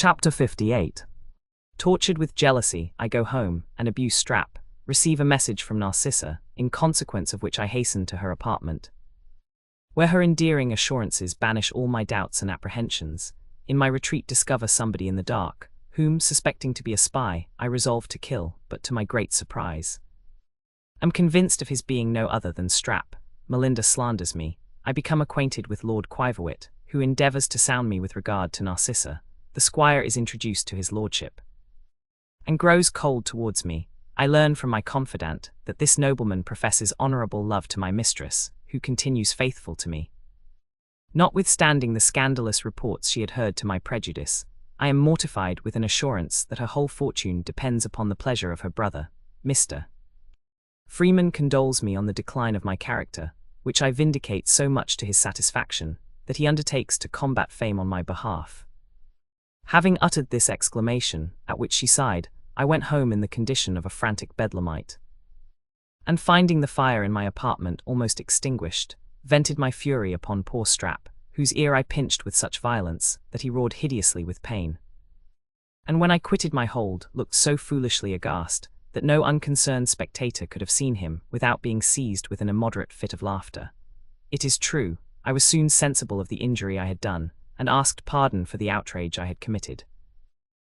Chapter 58. Tortured with jealousy, I go home and abuse Strap, receive a message from Narcissa, in consequence of which I hasten to her apartment, where her endearing assurances banish all my doubts and apprehensions. In my retreat discover somebody in the dark, whom, suspecting to be a spy, I resolve to kill, but to my great surprise, am convinced of his being no other than Strap. Melinda slanders me. I become acquainted with Lord Quiverwit, who endeavours to sound me with regard to Narcissa. The squire is introduced to his lordship, and grows cold towards me. I learn from my confidant that this nobleman professes honourable love to my mistress, who continues faithful to me. Notwithstanding the scandalous reports she had heard to my prejudice, I am mortified with an assurance that her whole fortune depends upon the pleasure of her brother, Mr. Freeman condoles me on the decline of my character, which I vindicate so much to his satisfaction, that he undertakes to combat fame on my behalf. Having uttered this exclamation, at which she sighed, I went home in the condition of a frantic bedlamite, and finding the fire in my apartment almost extinguished, vented my fury upon poor Strap, whose ear I pinched with such violence that he roared hideously with pain, and when I quitted my hold, looked so foolishly aghast that no unconcerned spectator could have seen him without being seized with an immoderate fit of laughter. It is true, I was soon sensible of the injury I had done, and asked pardon for the outrage I had committed.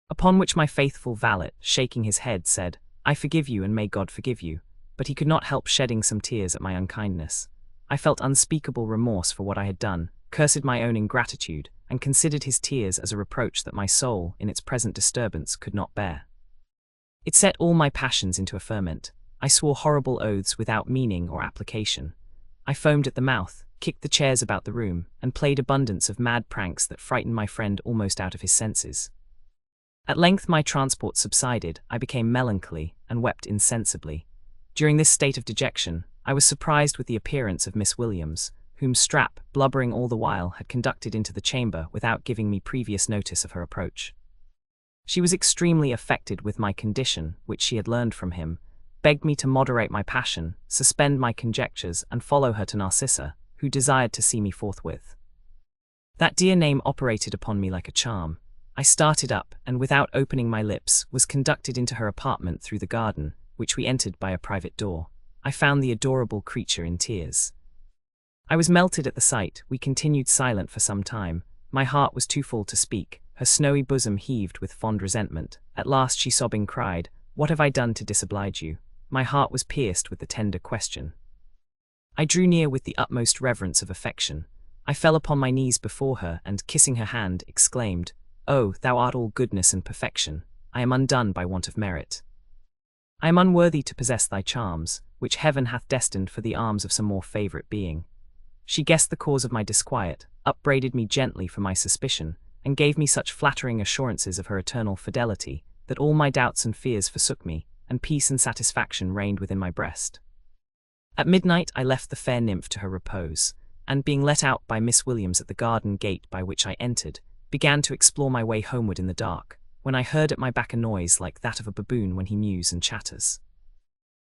Upon which my faithful valet, shaking his head, said, "I forgive you, and may God forgive you," but he could not help shedding some tears at my unkindness. I felt unspeakable remorse for what I had done, cursed my own ingratitude, and considered his tears as a reproach that my soul, in its present disturbance, could not bear. It set all my passions into a ferment. I swore horrible oaths without meaning or application. I foamed at the mouth, kicked the chairs about the room, and played abundance of mad pranks that frightened my friend almost out of his senses. At length my transport subsided, I became melancholy, and wept insensibly. During this state of dejection, I was surprised with the appearance of Miss Williams, whom Strap, blubbering all the while, had conducted into the chamber without giving me previous notice of her approach. She was extremely affected with my condition, which she had learned from him, begged me to moderate my passion, suspend my conjectures, and follow her to Narcissa, who desired to see me forthwith. That dear name operated upon me like a charm. I started up, and without opening my lips, was conducted into her apartment through the garden, which we entered by a private door. I found the adorable creature in tears. I was melted at the sight. We continued silent for some time. My heart was too full to speak. Her snowy bosom heaved with fond resentment. At last she sobbing cried, "What have I done to disoblige you?" My heart was pierced with the tender question. I drew near with the utmost reverence of affection. I fell upon my knees before her, and, kissing her hand, exclaimed, "Oh, thou art all goodness and perfection. I am undone by want of merit. I am unworthy to possess thy charms, which heaven hath destined for the arms of some more favourite being." She guessed the cause of my disquiet, upbraided me gently for my suspicion, and gave me such flattering assurances of her eternal fidelity, that all my doubts and fears forsook me, and peace and satisfaction reigned within my breast. At midnight I left the fair nymph to her repose, and being let out by Miss Williams at the garden gate by which I entered, began to explore my way homeward in the dark, when I heard at my back a noise like that of a baboon when he mews and chatters.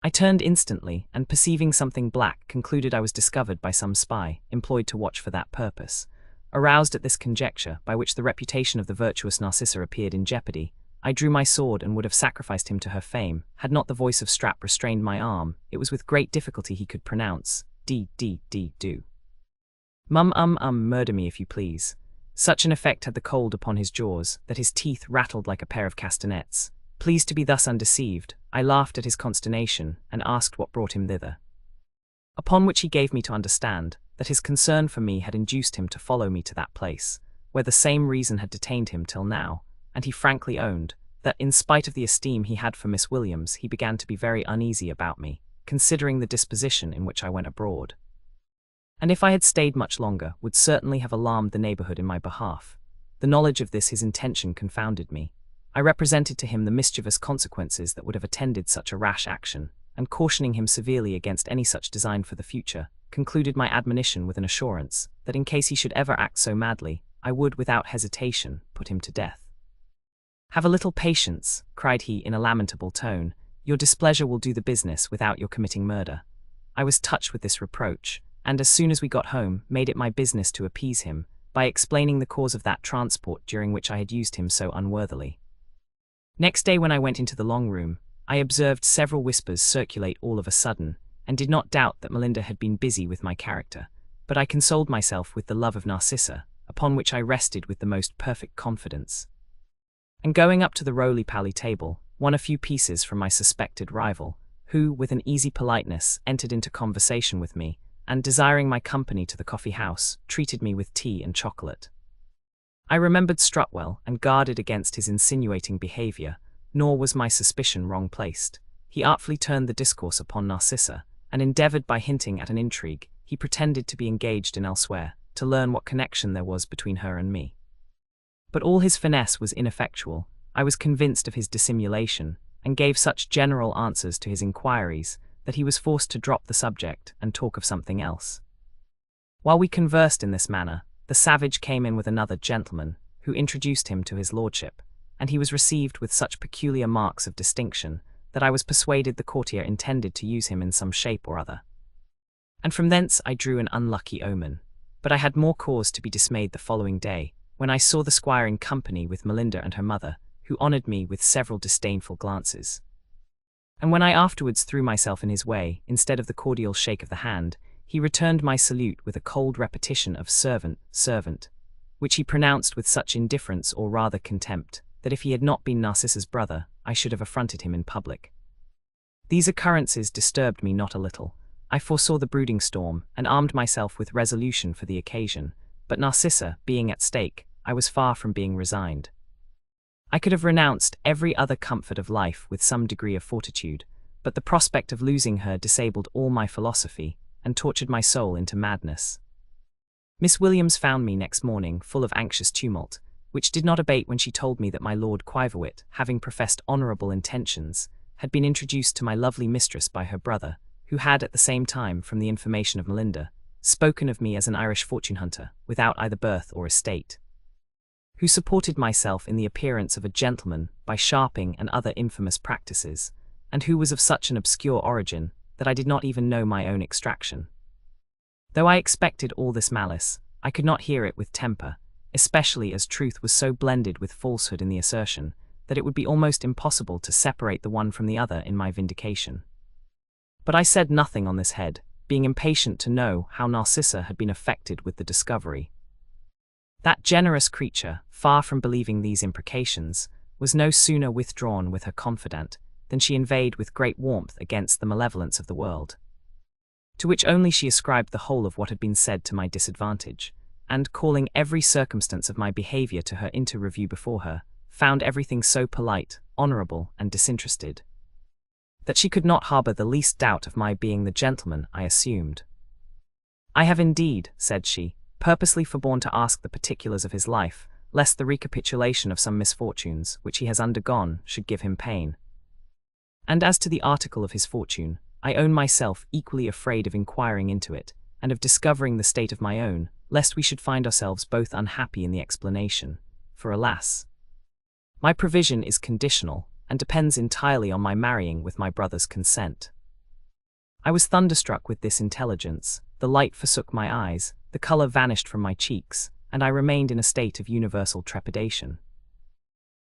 I turned instantly, and perceiving something black, concluded I was discovered by some spy, employed to watch for that purpose. Aroused at this conjecture, by which the reputation of the virtuous Narcissa appeared in jeopardy, I drew my sword and would have sacrificed him to her fame, had not the voice of Strap restrained my arm. It was with great difficulty he could pronounce, do. Murder me if you please. Such an effect had the cold upon his jaws, that his teeth rattled like a pair of castanets. Pleased to be thus undeceived, I laughed at his consternation, and asked what brought him thither. Upon which he gave me to understand that his concern for me had induced him to follow me to that place, where the same reason had detained him till now, and he frankly owned that, in spite of the esteem he had for Miss Williams, he began to be very uneasy about me, considering the disposition in which I went abroad, and if I had stayed much longer, would certainly have alarmed the neighbourhood in my behalf. The knowledge of this his intention confounded me. I represented to him the mischievous consequences that would have attended such a rash action, and cautioning him severely against any such design for the future, concluded my admonition with an assurance that in case he should ever act so madly, I would, without hesitation, put him to death. "Have a little patience," cried he in a lamentable tone. "Your displeasure will do the business without your committing murder." I was touched with this reproach, and as soon as we got home, made it my business to appease him, by explaining the cause of that transport during which I had used him so unworthily. Next day when I went into the long room, I observed several whispers circulate all of a sudden, and did not doubt that Melinda had been busy with my character, but I consoled myself with the love of Narcissa, upon which I rested with the most perfect confidence. And going up to the roly-poly table, won a few pieces from my suspected rival, who, with an easy politeness, entered into conversation with me, and, desiring my company to the coffee-house, treated me with tea and chocolate. I remembered Strutwell, and guarded against his insinuating behaviour, nor was my suspicion wrong-placed. He artfully turned the discourse upon Narcissa, and endeavoured by hinting at an intrigue he pretended to be engaged in elsewhere, to learn what connection there was between her and me. But all his finesse was ineffectual. I was convinced of his dissimulation, and gave such general answers to his inquiries that he was forced to drop the subject and talk of something else. While we conversed in this manner, the savage came in with another gentleman, who introduced him to his lordship, and he was received with such peculiar marks of distinction that I was persuaded the courtier intended to use him in some shape or other. And from thence I drew an unlucky omen. But I had more cause to be dismayed the following day, when I saw the squire in company with Melinda and her mother, who honoured me with several disdainful glances. And when I afterwards threw myself in his way, instead of the cordial shake of the hand, he returned my salute with a cold repetition of servant, servant, which he pronounced with such indifference or rather contempt, that if he had not been Narcissa's brother, I should have affronted him in public. These occurrences disturbed me not a little. I foresaw the brooding storm, and armed myself with resolution for the occasion, but Narcissa being at stake, I was far from being resigned. I could have renounced every other comfort of life with some degree of fortitude, but the prospect of losing her disabled all my philosophy, and tortured my soul into madness. Miss Williams found me next morning full of anxious tumult, which did not abate when she told me that my Lord Quiverwit, having professed honourable intentions, had been introduced to my lovely mistress by her brother, who had at the same time, from the information of Melinda, spoken of me as an Irish fortune-hunter, without either birth or estate, who supported myself in the appearance of a gentleman by sharping and other infamous practices, and who was of such an obscure origin that I did not even know my own extraction. Though I expected all this malice, I could not hear it with temper, especially as truth was so blended with falsehood in the assertion, that it would be almost impossible to separate the one from the other in my vindication. But I said nothing on this head, being impatient to know how Narcissa had been affected with the discovery. That generous creature, far from believing these imprecations, was no sooner withdrawn with her confidant than she inveighed with great warmth against the malevolence of the world, to which only she ascribed the whole of what had been said to my disadvantage, and, calling every circumstance of my behaviour to her into review before her, found everything so polite, honourable, and disinterested, that she could not harbour the least doubt of my being the gentleman I assumed. "I have indeed," said she, "purposely forborne to ask the particulars of his life, lest the recapitulation of some misfortunes which he has undergone should give him pain. And as to the article of his fortune, I own myself equally afraid of inquiring into it, and of discovering the state of my own, lest we should find ourselves both unhappy in the explanation, for alas, my provision is conditional, and depends entirely on my marrying with my brother's consent." I was thunderstruck with this intelligence, the light forsook my eyes, the colour vanished from my cheeks, and I remained in a state of universal trepidation.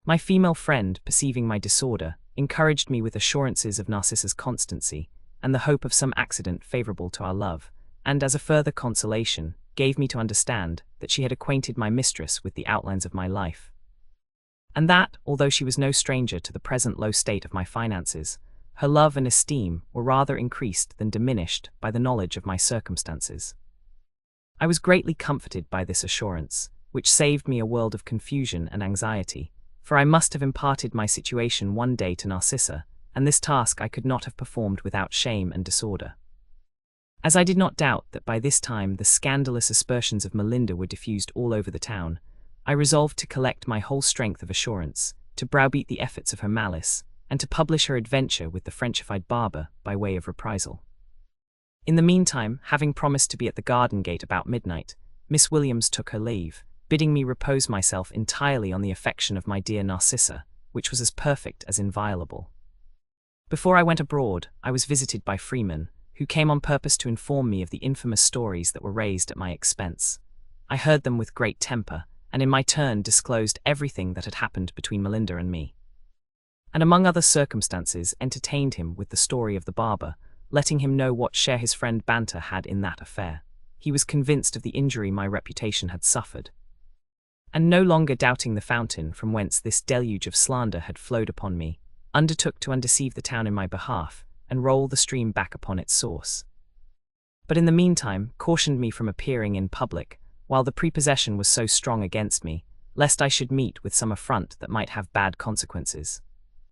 My female friend, perceiving my disorder, encouraged me with assurances of Narcissa's constancy, and the hope of some accident favourable to our love, and, as a further consolation, gave me to understand that she had acquainted my mistress with the outlines of my life, and that, although she was no stranger to the present low state of my finances, her love and esteem were rather increased than diminished by the knowledge of my circumstances. I was greatly comforted by this assurance, which saved me a world of confusion and anxiety, for I must have imparted my situation one day to Narcissa, and this task I could not have performed without shame and disorder. As I did not doubt that by this time the scandalous aspersions of Melinda were diffused all over the town, I resolved to collect my whole strength of assurance, to browbeat the efforts of her malice, and to publish her adventure with the Frenchified barber by way of reprisal. In the meantime, having promised to be at the garden gate about midnight, Miss Williams took her leave, bidding me repose myself entirely on the affection of my dear Narcissa, which was as perfect as inviolable. Before I went abroad, I was visited by Freeman, who came on purpose to inform me of the infamous stories that were raised at my expense, I heard them with great temper, and in my turn disclosed everything that had happened between Melinda and me. And among other circumstances entertained him with the story of the barber, letting him know what share his friend Banter had in that affair. He was convinced of the injury my reputation had suffered, and no longer doubting the fountain from whence this deluge of slander had flowed upon me, undertook to undeceive the town in my behalf, and roll the stream back upon its source. But in the meantime cautioned me from appearing in public, while the prepossession was so strong against me, lest I should meet with some affront that might have bad consequences.